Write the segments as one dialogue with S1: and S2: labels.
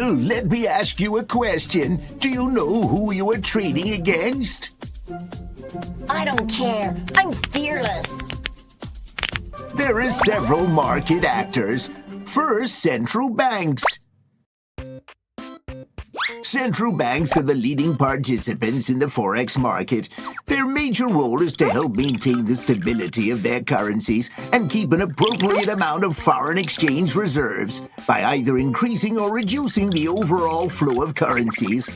S1: Well, let me ask you a question. Do you know who you are trading against?
S2: I don't care. I'm fearless.
S1: There are several market actors. First, central banks. Central banks are the leading participants in the Forex market. Their major role is to help maintain the stability of their currencies and keep an appropriate amount of foreign exchange reserves by either increasing or reducing the overall flow of currencies.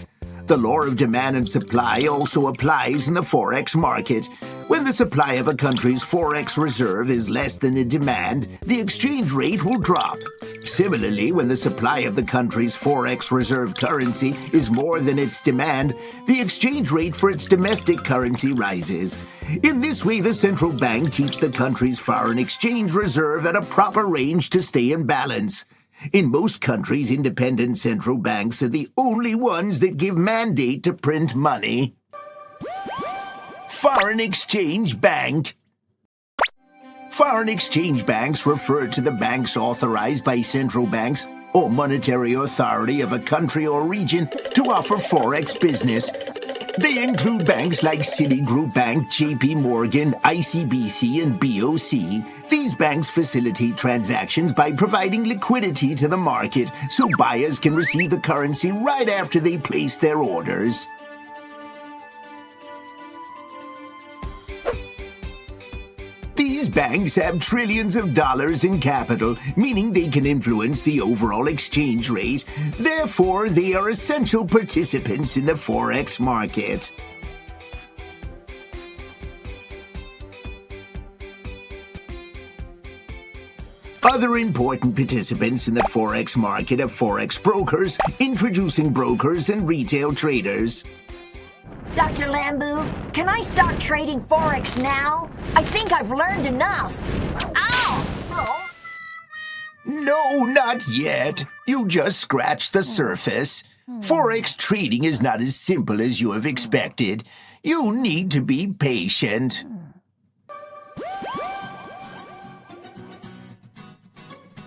S1: The law of demand and supply also applies in the Forex market. When the supply of a country's Forex reserve is less than the demand, the exchange rate will drop. Similarly, when the supply of the country's Forex reserve currency is more than its demand, the exchange rate for its domestic currency rises. In this way, the central bank keeps the country's foreign exchange reserve at a proper range to stay in balance. In most countries, independent central banks are the only ones that give mandate to print money. Foreign exchange bank. Foreign exchange banks refer to the banks authorized by central banks or monetary authority of a country or region to offer Forex business. They include banks like Citigroup Bank, JP Morgan, ICBC, and BOC. These banks facilitate transactions by providing liquidity to the market so buyers can receive the currency right after they place their orders. These banks have trillions of dollars in capital, meaning they can influence the overall exchange rate. Therefore, they are essential participants in the Forex market. Other important participants in the Forex market are Forex brokers, introducing brokers, and retail traders.
S2: Dr. Lambeau, can I start trading Forex now? I think I've learned enough. Ow! Oh.
S1: No, not yet. You just scratched the surface. Forex trading is not as simple as you have expected. You need to be patient.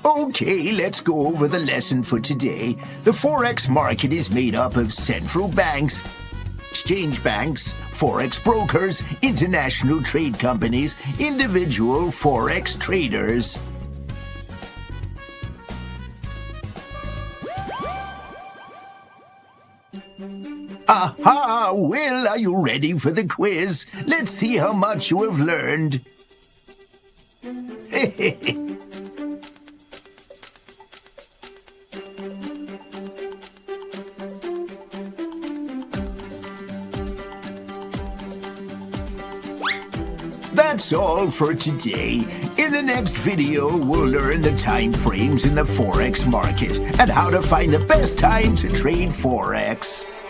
S1: Okay, let's go over the lesson for today. The Forex market is made up of central banks, exchange banks, Forex brokers, international trade companies, individual Forex traders. Aha! Well, are you ready for the quiz? Let's see how much you have learned. That's all for today. In the next video, we'll learn the time frames in the Forex market and how to find the best time to trade Forex.